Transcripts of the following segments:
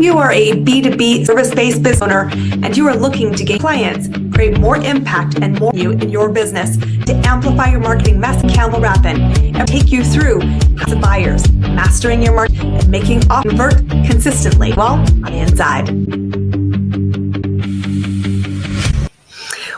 you are a B2B service-based business owner and you are looking to gain clients, create more impact and more value in your business to amplify your marketing message, Campbell Rappin, and take you through how to buyers, mastering your market, and making offers convert consistently, well, on the inside.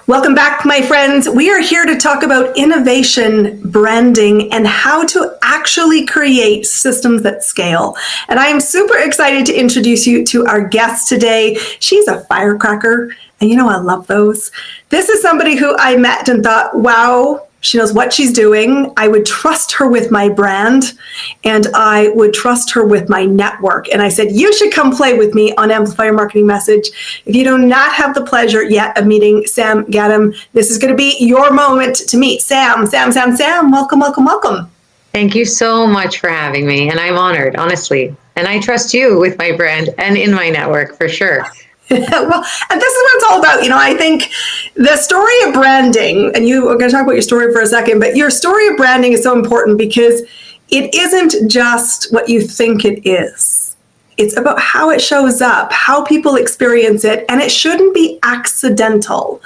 Welcome back, my friends. We are here to talk about innovation, branding, and how to actually create systems that scale. And I am super excited to introduce you to our guest today. She's a firecracker, and you know I love those. This is somebody who I met and thought, wow, she knows what she's doing. I would trust her with my brand, and I would trust her with my network. And I said, you should come play with me on Amplify Your Marketing Message. If you do not have the pleasure yet of meeting Sam Ghanem, this is going to be your moment to meet Sam. Sam, welcome, welcome, welcome. Thank you so much for having me. And I'm honored, honestly. And I trust you with my brand and in my network for sure. Well, and this is what it's all about. You know, I think the story of branding, and you are going to talk about your story for a second, but your story of branding is so important because it isn't just what you think it is. It's about how it shows up, how people experience it, and it shouldn't be accidental.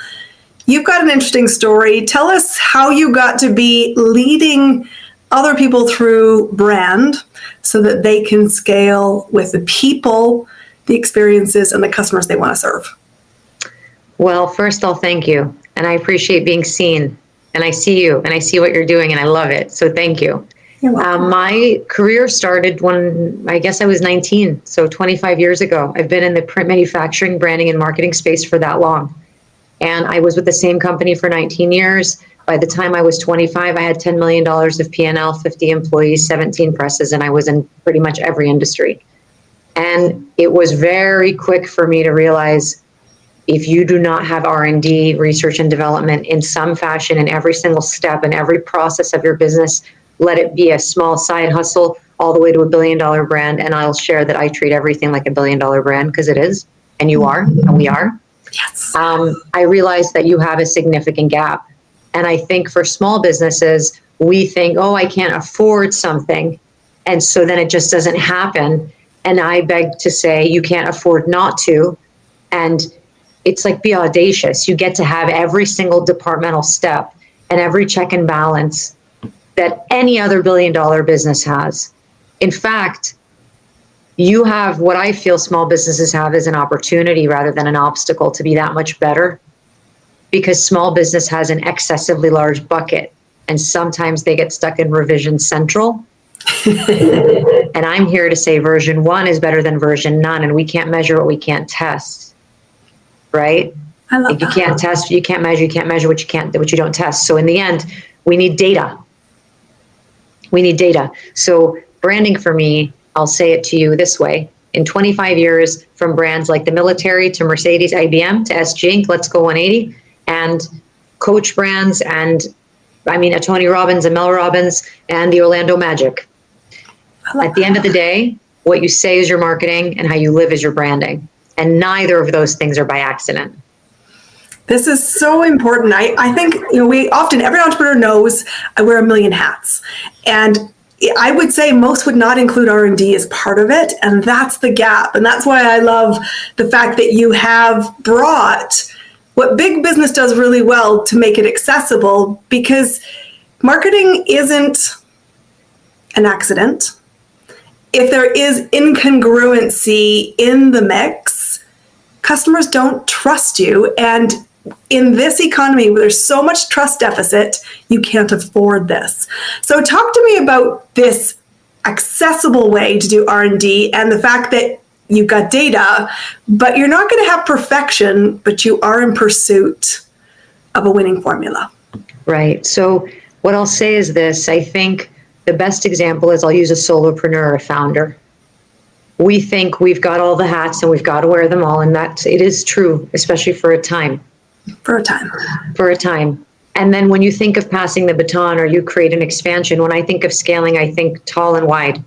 You've got an interesting story. Tell us how you got to be leading other people through brand so that they can scale with the people, the experiences, and the customers they want to serve. Well, first I'll thank you. And I appreciate being seen. And I see you and I see what you're doing and I love it. So thank you. You're welcome. My career started when I guess I was 19. So 25 years ago. I've been in the print manufacturing, branding, and marketing space for that long. And I was with the same company for 19 years. By the time I was 25, I had $10 million of P&L, 50 employees, 17 presses, and I was in pretty much every industry. And it was very quick for me to realize if you do not have R&D, research and development in some fashion in every single step and every process of your business, let it be a small side hustle all the way to a $1 billion brand. And I'll share that I treat everything like a $1 billion brand because it is, and you are, and we are. Yes. I realized that you have a significant gap. And I think for small businesses, we think, oh, I can't afford something. And so then it just doesn't happen. And I beg to say you can't afford not to. And it's like be audacious. You get to have every single departmental step and every check and balance that any other $1 billion business has. In fact, you have what I feel small businesses have is an opportunity rather than an obstacle to be that much better, because small business has an excessively large bucket and sometimes they get stuck in revision central. And I'm here to say version 1 is better than version none, and we can't measure what we can't test, right? I love like you that. can't test, you can't measure what you don't test. So in the end, we need data. We need data. So branding for me, I'll say it to you this way. In 25 years, from brands like the military to Mercedes, IBM to SG, Let's Go 180, and Coach brands, and I mean a Tony Robbins, a Mel Robbins, and the Orlando Magic. At the end of the day, what you say is your marketing and how you live is your branding. And neither of those things are by accident. This is so important. I think, you know, every entrepreneur knows I wear a million hats. And I would say most would not include R&D as part of it. And that's the gap. And that's why I love the fact that you have brought what big business does really well to make it accessible, because marketing isn't an accident. If there is incongruency in the mix, customers don't trust you. And in this economy where there's so much trust deficit, you can't afford this. So talk to me about this accessible way to do R&D and the fact that you've got data, but you're not going to have perfection, but you are in pursuit of a winning formula. Right. So what I'll say is this. I think the best example is I'll use a solopreneur or a founder. We think we've got all the hats and we've got to wear them all. And that it is true, especially for a time. For a time. And then when you think of passing the baton or you create an expansion, when I think of scaling, I think tall and wide.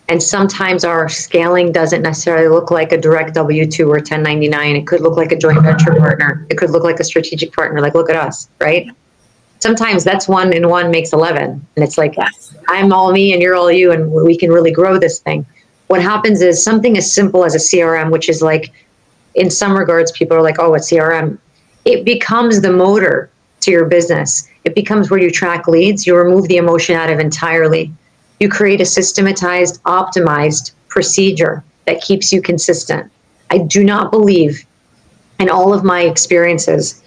And sometimes our scaling doesn't necessarily look like a direct W-2 or 1099. It could look like a joint venture partner. It could look like a strategic partner. Like, look at us, right? Sometimes that's 1 and 1 makes 11. And it's like, yes, I'm all me and you're all you, and we can really grow this thing. what happens is something as simple as a CRM, which is like, in some regards, people are like, oh, it's CRM. It becomes the motor to your business. It becomes where you track leads. You remove the emotion out of entirely. You create a systematized, optimized procedure that keeps you consistent. I do not believe, in all of my experiences,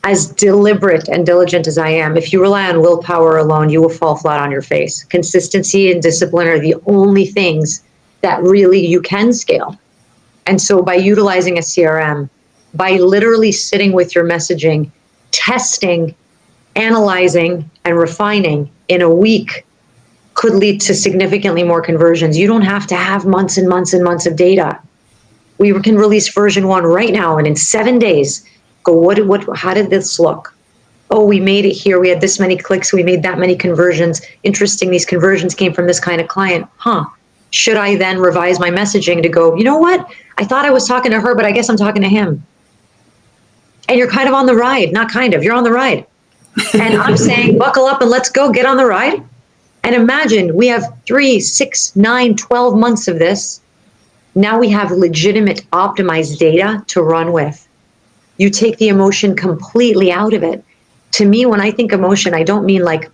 as deliberate and diligent as I am, if you rely on willpower alone, you will fall flat on your face. Consistency and discipline are the only things that really you can scale. And so by utilizing a CRM, by literally sitting with your messaging, testing, analyzing, and refining in a week could lead to significantly more conversions. You don't have to have months and months and months of data. We can release version 1 right now, and in 7 days, go, how did this look? Oh, we made it here. We had this many clicks. We made that many conversions. Interesting, these conversions came from this kind of client. Should I then revise my messaging to go, you know what? I thought I was talking to her, but I guess I'm talking to him. And you're kind of on the ride. Not kind of, you're on the ride. And I'm saying, buckle up and let's go, get on the ride. And imagine we have 3, 6, 9, 12 months of this. Now we have legitimate optimized data to run with. You take the emotion completely out of it. To me, when I think emotion, I don't mean like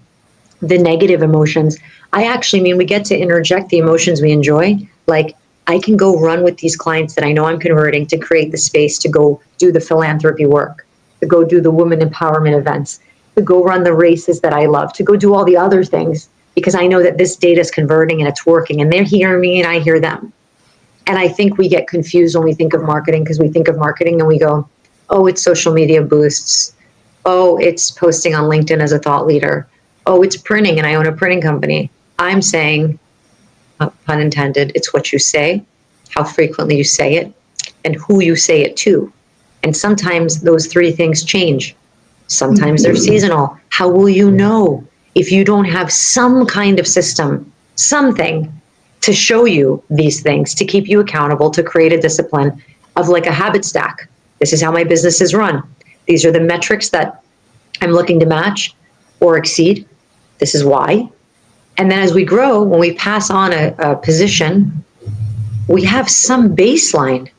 the negative emotions. I actually mean we get to interject the emotions we enjoy. Like, I can go run with these clients that I know I'm converting to create the space to go do the philanthropy work, to go do the women empowerment events, to go run the races that I love, to go do all the other things, because I know that this data is converting and it's working, and they're hearing me and I hear them. And I think we get confused when we think of marketing, because we think of marketing and we go, oh, it's social media boosts. Oh, it's posting on LinkedIn as a thought leader. Oh, it's printing and I own a printing company. I'm saying, pun intended, it's what you say, how frequently you say it, and who you say it to. And sometimes those 3 things change. Sometimes they're seasonal. How will you know if you don't have some kind of system, something to show you these things, to keep you accountable, to create a discipline of like a habit stack? This is how my business is run. These are the metrics that I'm looking to match or exceed. This is why. And then as we grow, when we pass on a position, we have some baseline.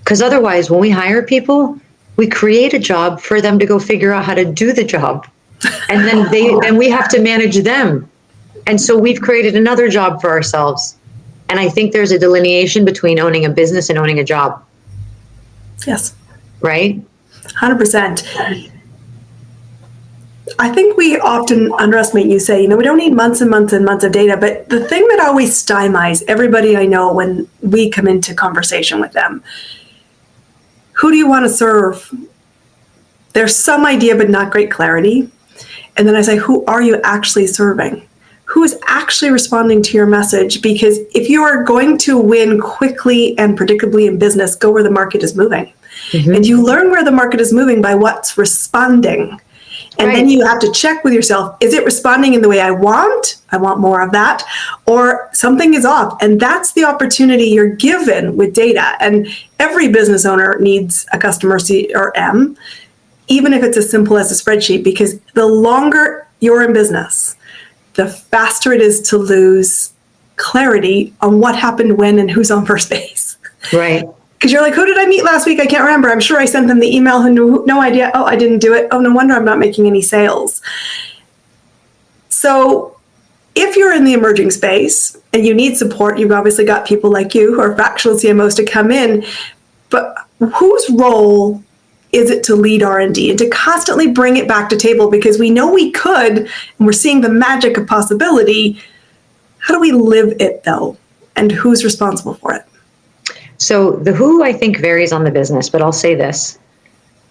Because otherwise, when we hire people, we create a job for them to go figure out how to do the job. And then we have to manage them. And so we've created another job for ourselves. And I think there's a delineation between owning a business and owning a job. Yes. Right? 100%. I think we often underestimate, you say, we don't need months and months and months of data, but the thing that always stymies everybody I know when we come into conversation with them, who do you want to serve? There's some idea, but not great clarity. And then I say, who are you actually serving? Who is actually responding to your message? Because if you are going to win quickly and predictably in business, go where the market is moving. Mm-hmm. And you learn where the market is moving by what's responding. And then you have to check with yourself, is it responding in the way I want? I want more of that. Or something is off. And that's the opportunity you're given with data. And every business owner needs a customer CRM, even if it's as simple as a spreadsheet, because the longer you're in business, the faster it is to lose clarity on what happened when and who's on first base. Right. Because you're like, who did I meet last week? I can't remember. I'm sure I sent them the email and no idea. Oh, I didn't do it. Oh, no wonder I'm not making any sales. So if you're in the emerging space and you need support, you've obviously got people like you who are fractional CMOs to come in. But whose role is it to lead R&D and to constantly bring it back to table? Because we know we could, and we're seeing the magic of possibility. How do we live it, though? And who's responsible for it? So the who, I think, varies on the business, but I'll say this.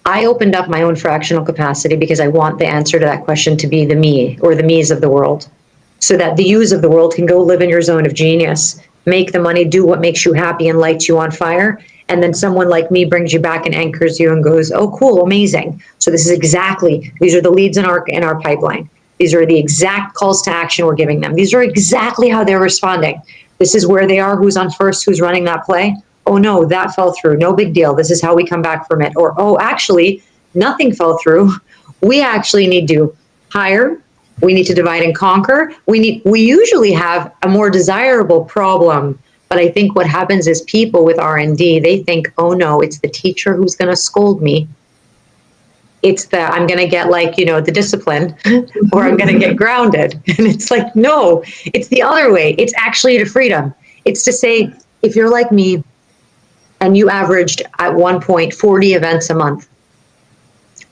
I opened up my own fractional capacity because I want the answer to that question to be the me or the me's of the world, so that the you's of the world can go live in your zone of genius, make the money, do what makes you happy and lights you on fire. And then someone like me brings you back and anchors you and goes, oh, cool, amazing. So this is exactly, these are the leads in our pipeline. These are the exact calls to action we're giving them. These are exactly how they're responding. This is where they are, who's on first, who's running that play. Oh no, that fell through. No big deal. This is how we come back from it. Or, oh, actually, nothing fell through. We actually need to hire. We need to divide and conquer. We usually have a more desirable problem But I think what happens is people with R&D, they think, oh no, it's the teacher who's going to scold me. I'm going to get the discipline or I'm going to get grounded. And it's like, no, it's the other way. It's actually the freedom. It's to say, if you're like me and you averaged at one point 40 events a month,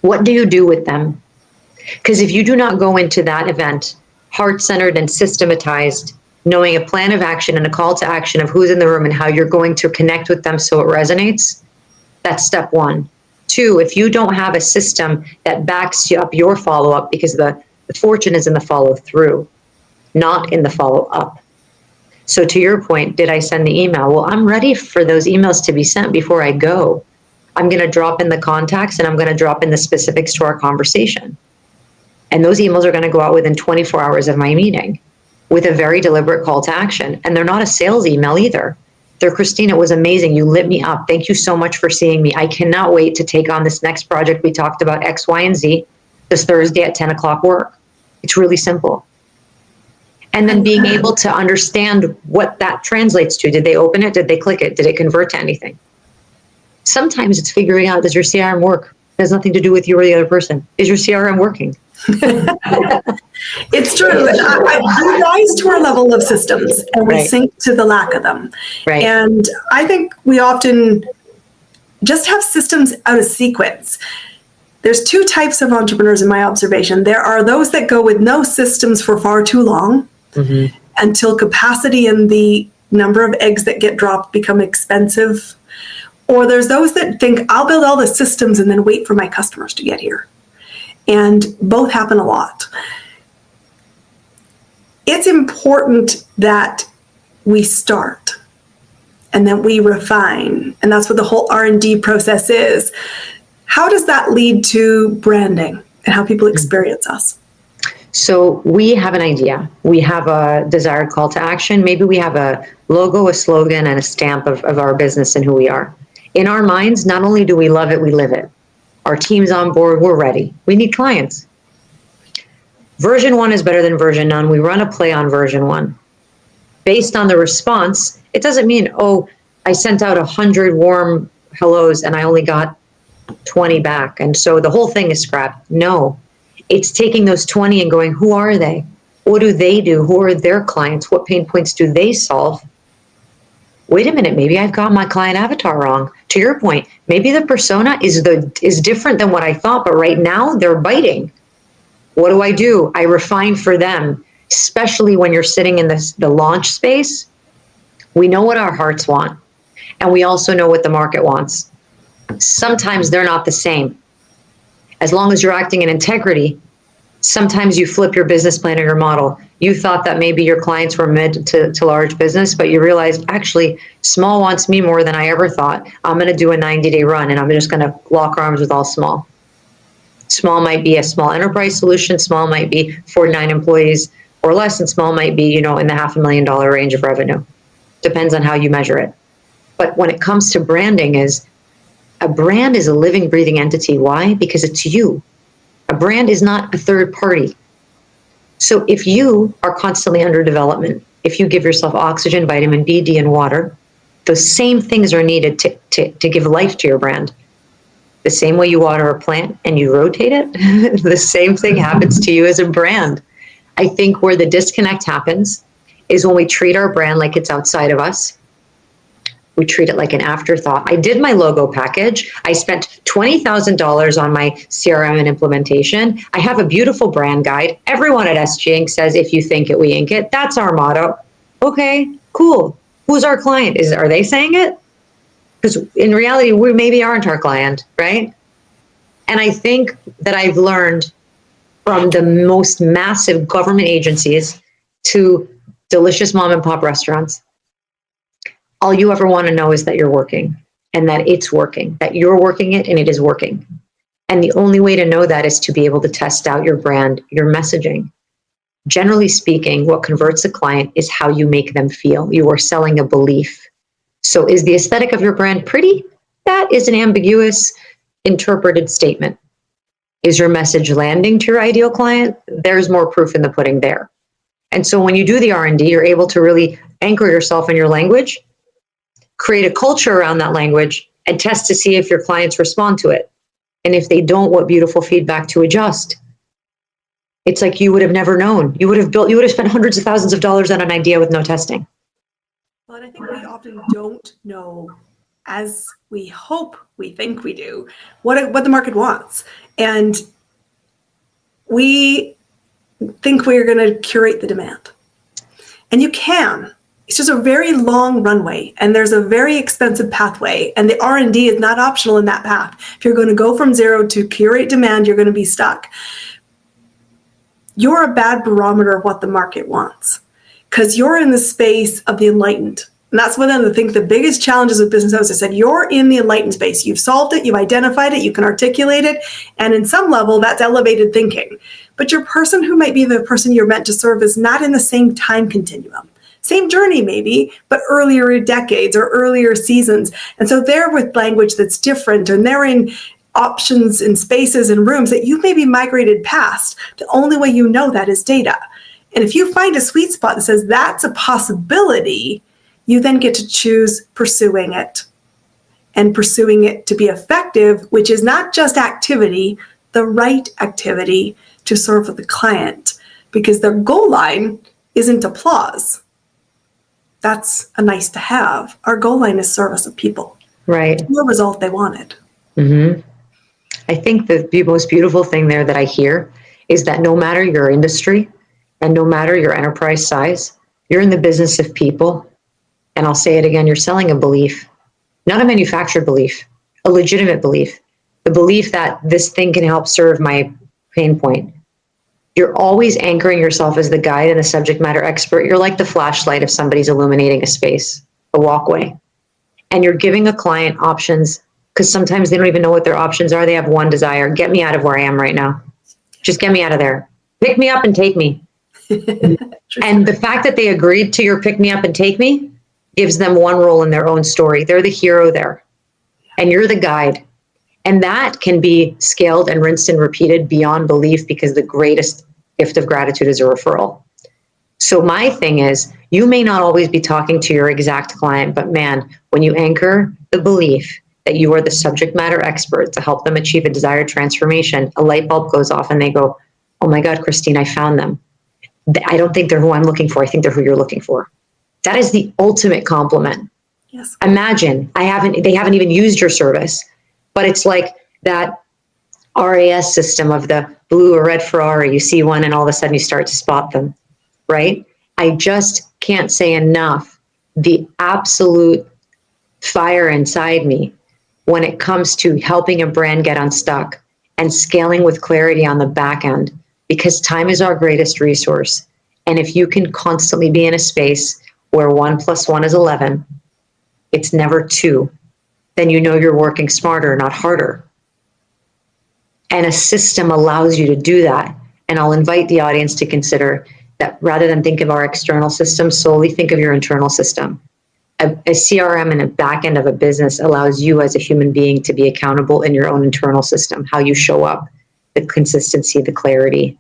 what do you do with them? Because if you do not go into that event heart-centered and systematized, knowing a plan of action and a call to action of who's in the room and how you're going to connect with them so it resonates, that's step one. Two, if you don't have a system that backs you up your follow-up, because the fortune is in the follow-through, not in the follow-up. So to your point, did I send the email? Well, I'm ready for those emails to be sent before I go. I'm going to drop in the contacts and I'm going to drop in the specifics to our conversation. And those emails are going to go out within 24 hours of my meeting with a very deliberate call to action. And they're not a sales email either. They're, Christine, it was amazing. You lit me up. Thank you so much for seeing me. I cannot wait to take on this next project. We talked about X, Y, and Z this Thursday at 10 o'clock work. It's really simple. And then being able to understand what that translates to. Did they open it? Did they click it? Did it convert to anything? Sometimes it's figuring out, does your CRM work? It has nothing to do with you or the other person. Is your CRM working? It's true. We rise to our level of systems and we sink to the lack of them. Right. And I think we often just have systems out of sequence. There's two types of entrepreneurs in my observation. There are those that go with no systems for far too long until capacity and the number of eggs that get dropped become expensive. Or there's those that think, I'll build all the systems and then wait for my customers to get here. And both happen a lot. It's important that we start and that we refine. And that's what the whole R&D process is. How does that lead to branding and how people experience us? So we have an idea. We have a desired call to action. Maybe we have a logo, a slogan, and a stamp of our business and who we are. In our minds, not only do we love it, we live it. Our team's on board, we're ready. We need clients. Version 1 is better than version none. We run a play on version 1. Based on the response, it doesn't mean, oh, I sent out 100 warm hellos and I only got 20 back. And so the whole thing is scrapped. No, it's taking those 20 and going, who are they? What do they do? Who are their clients? What pain points do they solve? Wait a minute, maybe I've got my client avatar wrong. To your point, maybe the persona is different than what I thought, but right now they're biting. What do? I refine for them, especially when you're sitting in the launch space. We know what our hearts want, and we also know what the market wants. Sometimes they're not the same. As long as you're acting in integrity, sometimes you flip your business plan or your model. You thought that maybe your clients were mid to large business, but you realized actually small wants me more than I ever thought. I'm going to do a 90-day run and I'm just going to lock arms with all small. Small might be a small enterprise solution. Small might be 49 employees or less, and small might be, in the $500,000 range of revenue. Depends on how you measure it. But when it comes to branding, a brand is a living, breathing entity. Why? Because it's you. A brand is not a third party. So if you are constantly under development, if you give yourself oxygen, vitamin B, D, and water, those same things are needed to give life to your brand. The same way you water a plant and you rotate it, the same thing happens to you as a brand. I think where the disconnect happens is when we treat our brand like it's outside of us. We treat it like an afterthought. I did my logo package. I spent $20,000 on my CRM and implementation. I have a beautiful brand guide. Everyone at SG Inc. says, if you think it, we ink it. That's our motto. Okay, cool. Who's our client? Are they saying it? Because in reality, we maybe aren't our client, right? And I think that I've learned from the most massive government agencies to delicious mom and pop restaurants, all you ever want to know is that you're working and that it's working, that you're working it and it is working. And the only way to know that is to be able to test out your brand, your messaging. Generally speaking, what converts a client is how you make them feel. You are selling a belief. So is the aesthetic of your brand pretty? That is an ambiguous, interpreted statement. Is your message landing to your ideal client? There's more proof in the pudding there. And so when you do the R&D, you're able to really anchor yourself in your language create a culture around that language, and test to see if your clients respond to it. And if they don't, what beautiful feedback to adjust. It's like you would have never known. You would have spent hundreds of thousands of dollars on an idea with no testing. Well, and I think we often don't know, as we hope we think we do, what the market wants. And we think we're going to curate the demand. And you can. It's just a very long runway, and there's a very expensive pathway, and the R&D is not optional in that path. If you're going to go from zero to curate demand, you're going to be stuck. You're a bad barometer of what the market wants, because you're in the space of the enlightened. And that's one of the biggest challenges with business owners. I said, you're in the enlightened space. You've solved it, you've identified it, you can articulate it, and in some level, that's elevated thinking. But your person who might be the person you're meant to serve is not in the same time continuum. Same journey maybe, but earlier decades or earlier seasons. And so they're with language that's different, and they're in options and spaces and rooms that you've maybe migrated past. The only way you know that is data. And if you find a sweet spot that says that's a possibility, you then get to choose pursuing it, and pursuing it to be effective, which is not just activity, the right activity to serve the client, because their goal line isn't applause. That's a nice to have. Our goal line is service of people. Right. The result they wanted. Mm-hmm. I think the most beautiful thing there that I hear is that no matter your industry and no matter your enterprise size, you're in the business of people. And I'll say it again, you're selling a belief, not a manufactured belief, a legitimate belief, the belief that this thing can help serve my pain point. You're always anchoring yourself as the guide and the subject matter expert. You're like the flashlight if somebody's illuminating a space, a walkway. And you're giving a client options, because sometimes they don't even know what their options are. They have one desire: get me out of where I am right now. Just get me out of there. Pick me up and take me. And the fact that they agreed to your pick me up and take me gives them one role in their own story. They're the hero there, and you're the guide. And that can be scaled and rinsed and repeated beyond belief, because the greatest gift of gratitude is a referral. So my thing is, you may not always be talking to your exact client, but man, when you anchor the belief that you are the subject matter expert to help them achieve a desired transformation, a light bulb goes off and they go, oh my God, Christine, I found them. I don't think they're who I'm looking for. I think they're who you're looking for. That is the ultimate compliment. Yes. Imagine they haven't even used your service, but it's like that RAS system of the blue or red Ferrari. You see one and all of a sudden you start to spot them, right? I just can't say enough the absolute fire inside me when it comes to helping a brand get unstuck and scaling with clarity on the back end, because time is our greatest resource. And if you can constantly be in a space where 1 + 1 is 11, it's never 2, then you know you're working smarter, not harder. And a system allows you to do that. And I'll invite the audience to consider that rather than think of our external system solely, think of your internal system. A CRM and a back end of a business allows you as a human being to be accountable in your own internal system, how you show up, the consistency, the clarity,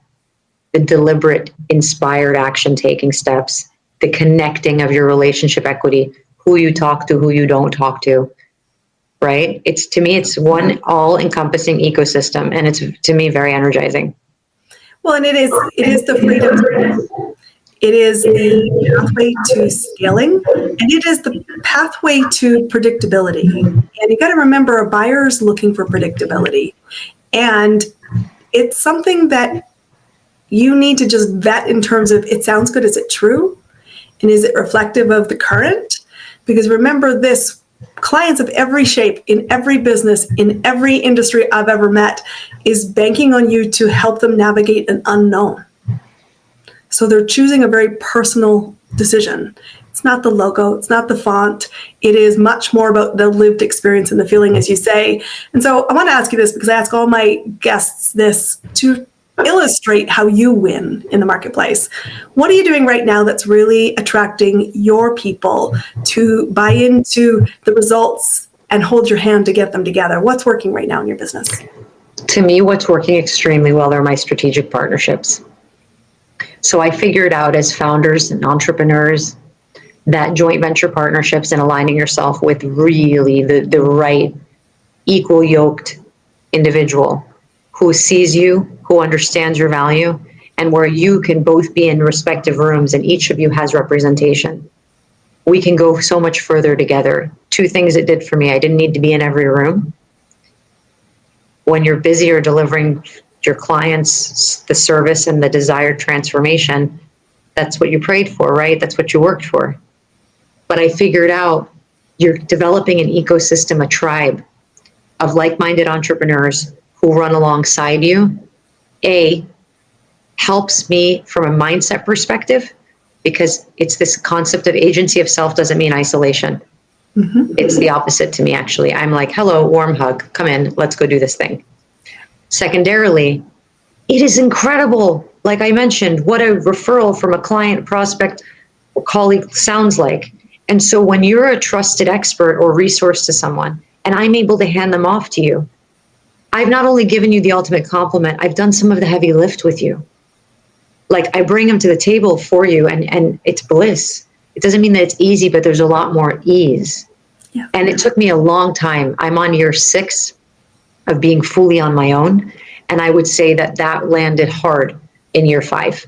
the deliberate, inspired action taking steps, the connecting of your relationship equity, who you talk to, who you don't talk to, right? To me, it's one all-encompassing ecosystem, and it's, to me, very energizing. Well, and it is the freedom. It is the pathway to scaling, and it is the pathway to predictability. And you got to remember, a buyer is looking for predictability. And it's something that you need to just vet in terms of, it sounds good, is it true? And is it reflective of the current? Because remember this, clients of every shape, in every business, in every industry I've ever met, is banking on you to help them navigate an unknown. So they're choosing a very personal decision. It's not the logo, it's not the font. It is much more about the lived experience and the feeling, as you say. And so I want to ask you this, because I ask all my guests this to illustrate how you win in the marketplace. What are you doing right now that's really attracting your people to buy into the results and hold your hand to get them together? What's working right now in your business? To me, what's working extremely well are my strategic partnerships. So I figured out, as founders and entrepreneurs, that joint venture partnerships and aligning yourself with really the right equal yoked individual who sees you, who understands your value, and where you can both be in respective rooms and each of you has representation. We can go so much further together. 2 things it did for me. I didn't need to be in every room. When you're busy or delivering your clients the service and the desired transformation, that's what you prayed for, right? That's what you worked for. But I figured out you're developing an ecosystem, a tribe of like-minded entrepreneurs who run alongside you. Helps me from a mindset perspective, because it's this concept of agency of self doesn't mean isolation. Mm-hmm. It's the opposite to me, actually. I'm like, hello, warm hug, come in, let's go do this thing. Secondarily, it is incredible, like I mentioned, what a referral from a client, prospect, or colleague sounds like. And so when you're a trusted expert or resource to someone, and I'm able to hand them off to you, I've not only given you the ultimate compliment, I've done some of the heavy lift with you. Like, I bring them to the table for you, and it's bliss. It doesn't mean that it's easy, but there's a lot more ease. Yeah. And it took me a long time. I'm on year 6 of being fully on my own. And I would say that landed hard in year 5.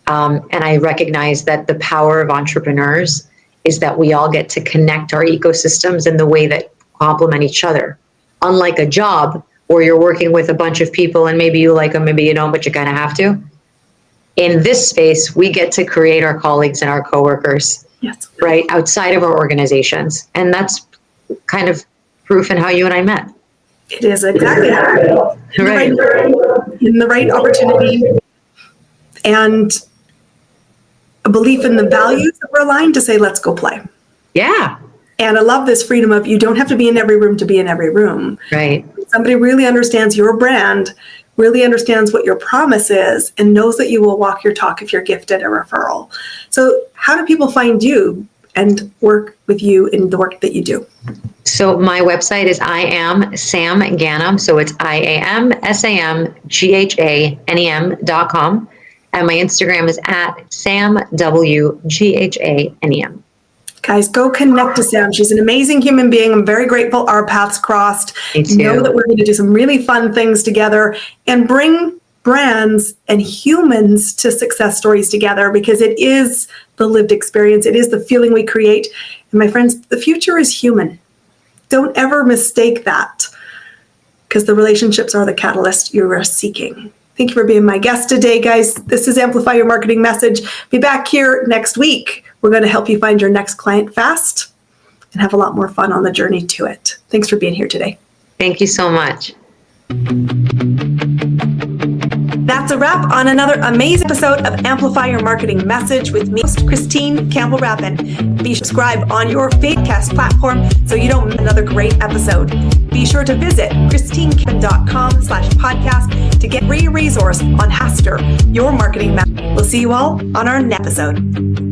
And I recognize that the power of entrepreneurs is that we all get to connect our ecosystems in the way that complement each other. Unlike a job where you're working with a bunch of people and maybe you like them, maybe you don't, but you kind of have to. In this space, we get to create our colleagues and our coworkers, yes, right, outside of our organizations. And that's kind of proof in how you and I met. It is exactly right. In the right opportunity and a belief in the values that we're aligned to say, let's go play. Yeah. And I love this freedom of, you don't have to be in every room to be in every room. Right. Somebody really understands your brand, really understands what your promise is, and knows that you will walk your talk if you're gifted a referral. So how do people find you and work with you in the work that you do? So my website is I am Sam Ghanem. So it's IamSamGhanem.com. And my Instagram is at SamWGhanem. Guys, go connect to Sam. She's an amazing human being. I'm very grateful our paths crossed. Me too. Know that we're going to do some really fun things together and bring brands and humans to success stories together, because it is the lived experience. It is the feeling we create. And my friends, the future is human. Don't ever mistake that, because the relationships are the catalyst you are seeking. Thank you for being my guest today, guys. This is Amplify Your Marketing Message. Be back here next week. We're going to help you find your next client fast and have a lot more fun on the journey to it. Thanks for being here today. Thank you so much. That's a wrap on another amazing episode of Amplify Your Marketing Message with me, host Christine Campbell-Rappin. Be sure to subscribe on your podcast platform so you don't miss another great episode. Be sure to visit christinekevin.com/podcast to get free resource on Haster, your marketing message. We'll see you all on our next episode.